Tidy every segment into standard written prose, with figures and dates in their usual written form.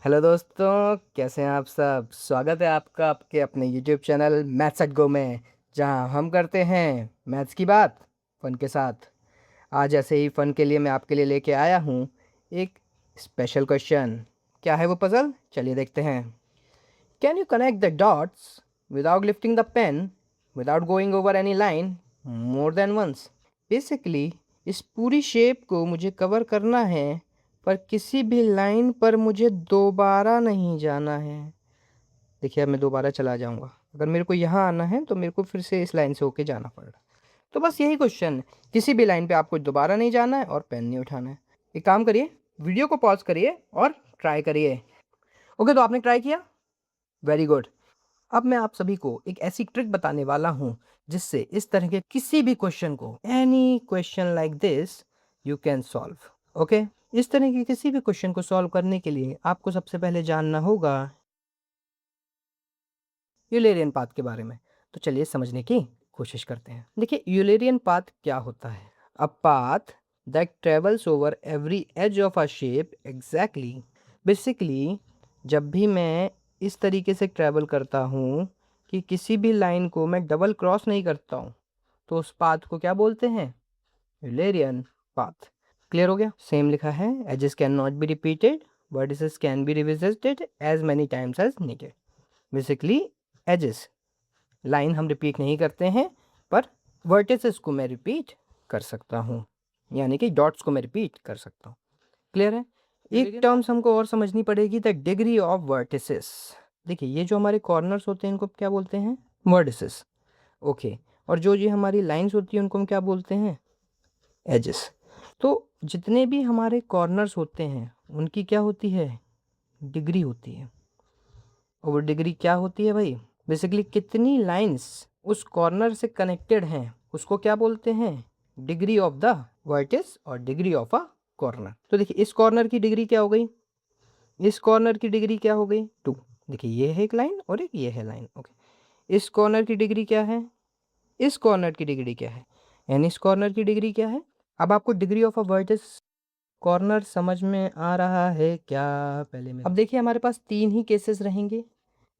Hello दोस्तों, कैसे हैं आप सब। स्वागत है आपका आपके अपने यूट्यूब चैनल मैथ्स एट गो में, जहां हम करते हैं मैथ्स की बात फन के साथ। आज ऐसे ही फन के लिए मैं आपके लिए लेके आया हूं एक स्पेशल क्वेश्चन। क्या है वो पजल, चलिए देखते हैं। Can you connect the dots without lifting the pen, without going over any line more than once. Basically इस पूरी शेप को मुझे कवर करना है, पर किसी भी लाइन पर मुझे दोबारा नहीं जाना है। देखिए, अब मैं दोबारा चला जाऊंगा। अगर मेरे को यहाँ आना है तो मेरे को फिर से इस लाइन से होके जाना पड़ेगा। तो बस यही क्वेश्चन है, किसी भी लाइन पे आपको दोबारा नहीं जाना है और पेन नहीं उठाना है। एक काम करिए, वीडियो को पॉज करिए और ट्राई करिए। ओके, तो आपने ट्राई किया, वेरी गुड। अब मैं आप सभी को एक ऐसी ट्रिक बताने वाला हूं जिससे इस तरह के किसी भी क्वेश्चन को, any question like this, you can solve. Okay, इस तरह के किसी भी क्वेश्चन को सॉल्व करने के लिए आपको सबसे पहले जानना होगा यूलेरियन पाथ के बारे में। तो चलिए समझने की कोशिश करते हैं। देखिए, यूलेरियन पाथ क्या होता है। A path that travels over every edge of a shape exactly. Basically जब भी मैं इस तरीके से ट्रैवल करता हूँ कि किसी भी लाइन को मैं डबल क्रॉस नहीं करता हूँ, तो उस पाथ को क्या बोलते हैं, यूलेरियन पाथ। क्लियर हो गया। सेम लिखा है, edges can not be repeated, vertices can be revisited as many times as needed. Basically edges, line हम रिपीट नहीं करते हैं, पर वर्टिसेस को मैं रिपीट कर सकता हूँ, यानी कि डॉट्स को मैं रिपीट कर सकता हूँ। क्लियर है। एक टर्म्स हमको और समझनी पड़ेगी, द डिग्री ऑफ वर्टिसेस। देखिए, ये जो हमारे कॉर्नर्स होते हैं इनको क्या बोलते हैं, वर्टिसेस। ओके, और जो ये हमारी लाइंस होती हैं उनको हम क्या बोलते हैं, एजेस। तो जितने भी हमारे कॉर्नर्स होते हैं उनकी क्या होती है, डिग्री होती है। और वो डिग्री क्या होती है भाई, बेसिकली कितनी लाइंस उस कॉर्नर से कनेक्टेड हैं उसको क्या बोलते हैं, डिग्री ऑफ द वर्टिस और डिग्री ऑफ अ कॉर्नर। तो देखिए, इस कॉर्नर की डिग्री क्या हो गई, इस कॉर्नर की डिग्री क्या हो गई, 2। देखिए, ये है एक लाइन और एक ये है लाइन। ओके, इस कॉर्नर की डिग्री क्या है, इस कॉर्नर की डिग्री क्या है, एंड इस कॉर्नर की डिग्री क्या है। अब आपको degree of a vertex corner समझ में आ रहा है क्या, पहले में अब देखिए हमारे पास 3 ही केसेस रहेंगे।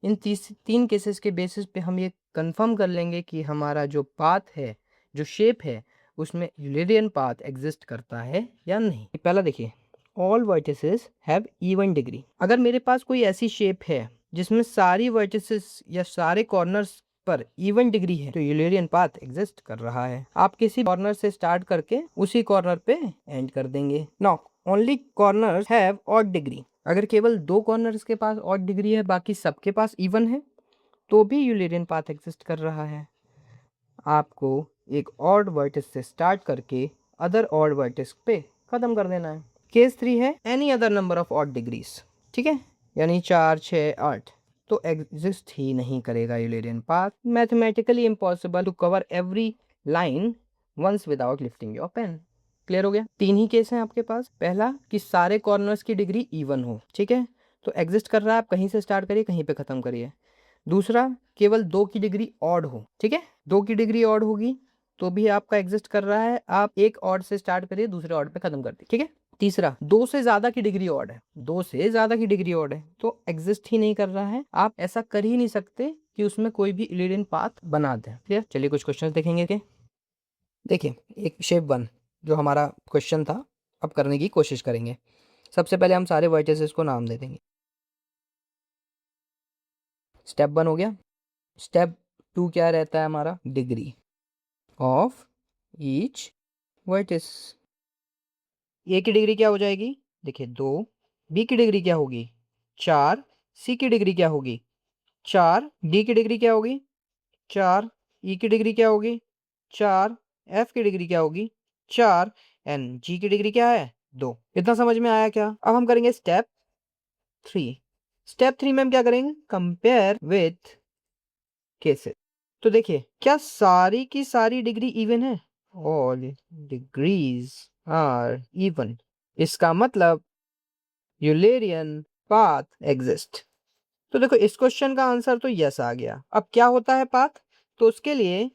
इन 3 केसेस के बेसिस पे हम ये कंफर्म कर लेंगे कि हमारा जो पाथ है, जो शेप है, उसमें यूलेरियन पाथ एग्जिस्ट करता है या नहीं। पहला देखिए, all vertices have even degree. अगर मेरे पास कोई ऐसी शेप है जिसमें सारी वर्टिसेस या सारे कॉर्नर्स पर इवन डिग्री है, तो यूलेरियन पाथ एग्जिस्ट कर रहा है। आप किसी कॉर्नर से स्टार्ट करके उसी कॉर्नर पे एंड कर देंगे। Now only corners have odd degree. अगर केवल 2 कॉर्नर्स के पास ऑड डिग्री है, बाकी सबके पास इवन है, तो भी यूलेरियन पाथ एग्जिस्ट कर रहा है। आपको एक ऑड वर्टिस से स्टार्ट करके अदर ऑड वर्टिस पे खत्म कर देना है। केस 3 है any other number of odd degrees. ठीक है, यानी 4, 6, 8, तो एग्जिस्ट ही नहीं करेगा Eulerian path. Mathematically impossible to cover every line once without lifting your pen. Clear हो गया। 3 ही केस हैं आपके पास। पहला कि सारे कॉर्नर्स की डिग्री इवन हो, ठीक है, तो एग्जिस्ट कर रहा है, आप कहीं से स्टार्ट करिए कहीं पे खत्म करिए। दूसरा, केवल 2 की डिग्री ऑड हो, ठीक है, 2 की डिग्री ऑड होगी तो भी आपका एग्जिस्ट कर रहा है, आप एक ऑड से स्टार्ट करिए दूसरे ऑड पे खत्म कर दिए, ठीक है। तीसरा, 2 से ज्यादा की डिग्री ऑड है, 2 से ज्यादा की डिग्री ऑड है तो एग्जिस्ट ही नहीं कर रहा है, आप ऐसा कर ही नहीं सकते कि उसमें कोई भी यूलेरियन पाथ बना दे। क्लियर। चलिए कुछ क्वेश्चन देखेंगे के। देखिए, एक शेप 1 जो हमारा क्वेश्चन था, अब करने की कोशिश करेंगे। सबसे पहले हम सारे वर्टिसेस को नाम दे देंगे। स्टेप 1 हो गया। स्टेप 2 क्या रहता है हमारा, डिग्री ऑफ ईच वर्टिस। ए की डिग्री क्या हो जाएगी, देखिए 2। बी की डिग्री क्या होगी, 4। सी की डिग्री क्या होगी, 4। डी की डिग्री क्या होगी, 4। ई की डिग्री क्या होगी, 4। एफ की डिग्री क्या होगी, 4। एंड जी की डिग्री क्या है, 2। इतना समझ में आया क्या। अब हम करेंगे स्टेप 3। स्टेप 3 में हम क्या करेंगे, कंपेयर विथ केसेस। तो देखिए, क्या सारी की सारी डिग्री इवन है, ऑल डिग्रीज आर इवन, इसका मतलब यूलेरियन पाथ एग्जिस्ट। तो देखो, इस क्वेश्चन का आंसर तो यस आ गया। अब क्या होता है पाथ, तो उसके लिए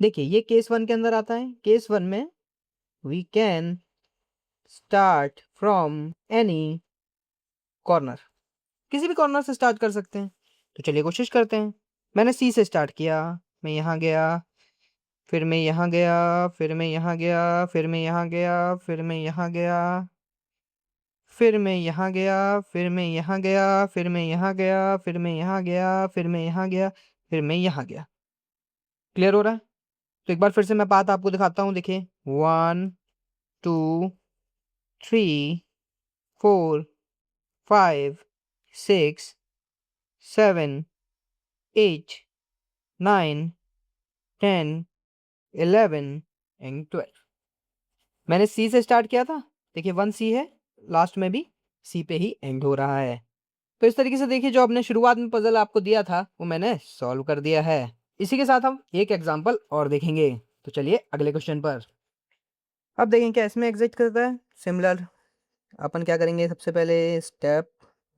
देखिए, ये केस 1 के अंदर आता है। केस 1 में we can start from any corner, किसी भी कॉर्नर से स्टार्ट कर सकते हैं। तो चलिए कोशिश करते हैं। मैंने सी से स्टार्ट किया, मैं यहाँ गया, फिर मैं यहाँ गया, फिर मैं यहाँ गया, फिर मैं यहाँ गया, फिर मैं यहाँ गया, फिर मैं यहाँ गया, फिर मैं यहाँ गया, फिर मैं यहाँ गया, फिर मैं यहाँ गया, फिर मैं यहाँ गया, फिर मैं यहाँ गया। क्लियर हो रहा है? तो एक बार फिर से मैं पाथ आपको दिखाता हूँ, देखिए 1 2 3 4 5 6 7 8 9 10 11 एंड 12। मैंने सी से स्टार्ट किया था, देखिए 1 सी है, लास्ट में भी सी पे ही एंड हो रहा है। तो इस तरीके से देखिए जो आपने शुरुआत में पजल आपको दिया था वो मैंने सॉल्व कर दिया है। इसी के साथ हम एक एग्जांपल और देखेंगे। तो चलिए अगले क्वेश्चन पर। अब देखें क्या इसमें एग्जिस्ट करता है। सिमिलर अपन क्या करेंगे, सबसे पहले स्टेप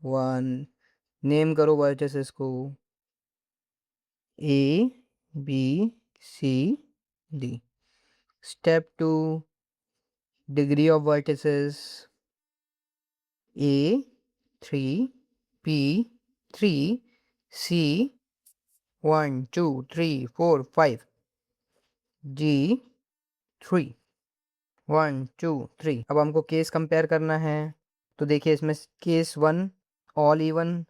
1 नेम करो वर्टिसेस को A B C D. Step 2 degree of vertices A 3 B 3 C 1 2 3 4 5 D 3 1 2 3। अब हमको केस कंपेयर करना है। तो देखिए इसमें case 1 all even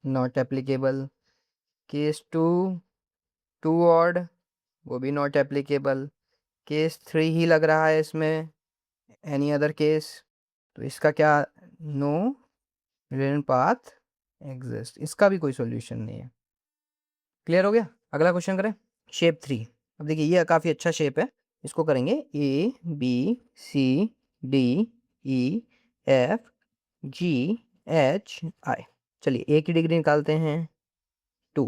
not applicable, case 2 2 odd वो भी नॉट एप्लीकेबल, केस 3 ही लग रहा है इसमें, एनी अदर केस। तो इसका क्या, नो यूलेरियन पाथ एग्जिस्ट, इसका भी कोई सॉल्यूशन नहीं है। क्लियर हो गया? अगला क्वेश्चन करें, शेप 3। अब देखिए ये काफ़ी अच्छा शेप है, इसको करेंगे A B C D E F G H I. चलिए ए की डिग्री निकालते हैं 2,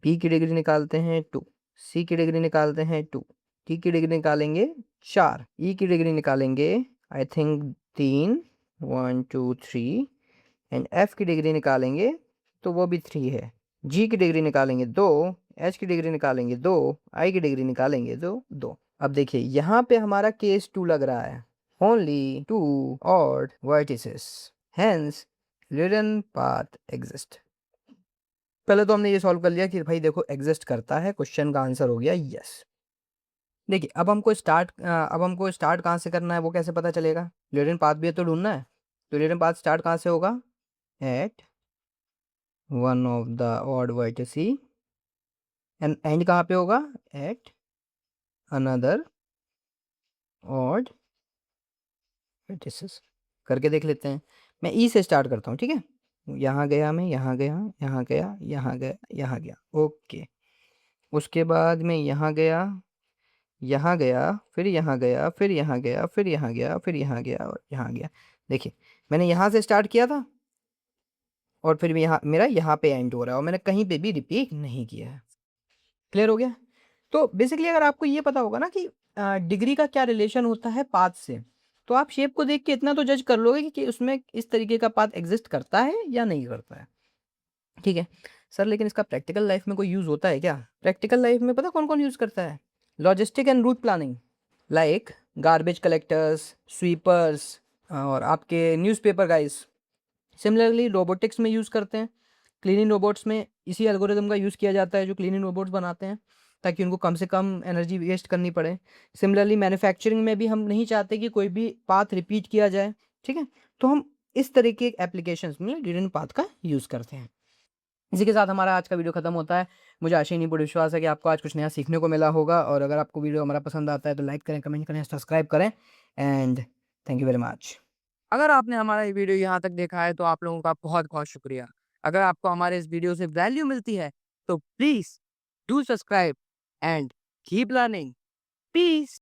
बी की डिग्री निकालते हैं 2, सी की डिग्री निकालते हैं 2, डी की डिग्री निकालेंगे 4, ई की डिग्री निकालेंगे आई थिंक 3 1 2 3 एंड एफ की डिग्री निकालेंगे तो वो भी 3 है। जी की डिग्री निकालेंगे 2, एच की डिग्री निकालेंगे 2, आई की डिग्री निकालेंगे 2। अब देखिए यहाँ पे हमारा केस 2 लग रहा है, only 2 odd vertices, hence Eulerian path exist. पहले तो हमने ये सॉल्व कर लिया कि भाई देखो एग्जिस्ट करता है, क्वेश्चन का आंसर हो गया यस। देखिए अब हमको स्टार्ट कहाँ से करना है वो कैसे पता चलेगा, यूलेरियन पाथ भी तो ढूंढना है। तो यूलेरियन पाथ स्टार्ट कहाँ से होगा, at one of the odd vertices and end कहाँ पे होगा, एट अनदर ऑड वर्टिसेस। करके देख लेते हैं। मैं ई से स्टार्ट करता हूँ, ठीक है। यहाँ गया, मैं यहाँ गया, यहाँ गया, यहाँ गया, यहाँ गया, ओके। उसके बाद मैं यहाँ गया, यहाँ गया, फिर यहाँ गया, फिर यहाँ गया, फिर यहाँ गया, फिर यहाँ गया और यहाँ गया। देखिए मैंने यहाँ से स्टार्ट किया था और फिर यहाँ मेरा यहाँ पे एंड हो रहा है और मैंने कहीं पे भी रिपीट नहीं किया है। क्लियर हो गया? तो बेसिकली अगर आपको ये पता होगा ना कि डिग्री का क्या रिलेशन होता है पाथ से, तो आप शेप को देख के इतना तो जज कर लोगे कि उसमें इस तरीके का पाथ एग्जिस्ट करता है या नहीं करता है। ठीक है सर, लेकिन इसका प्रैक्टिकल लाइफ में कोई यूज़ होता है क्या? प्रैक्टिकल लाइफ में पता कौन कौन यूज़ करता है? Logistic and route planning, like garbage collectors, sweepers और आपके न्यूज़पेपर गाइस। सिमिलरली रोबोटिक्स में यूज़ करते हैं, क्लीनिंग रोबोट्स में इसी एल्गोरिदम का यूज़ किया जाता है जो क्लीनिंग रोबोट्स बनाते हैं, ताकि उनको कम से कम एनर्जी वेस्ट करनी पड़े। सिमिलरली मैन्युफैक्चरिंग में भी हम नहीं चाहते कि कोई भी पाथ रिपीट किया जाए, ठीक है। तो हम इस तरीके के एप्लीकेशंस में यूलेरियन पाथ का यूज़ करते हैं। इसी के साथ हमारा आज का वीडियो खत्म होता है। मुझे आशा नहीं पूरी विश्वास है कि आपको आज कुछ नया सीखने को मिला होगा, और अगर आपको वीडियो हमारा पसंद आता है तो लाइक करें, कमेंट करें, सब्सक्राइब करें and thank you very much. अगर आपने हमारा ये वीडियो यहाँ तक देखा है तो आप लोगों का बहुत-बहुत शुक्रिया। अगर आपको हमारे इस वीडियो से वैल्यू मिलती है तो please do subscribe and keep learning. Piece.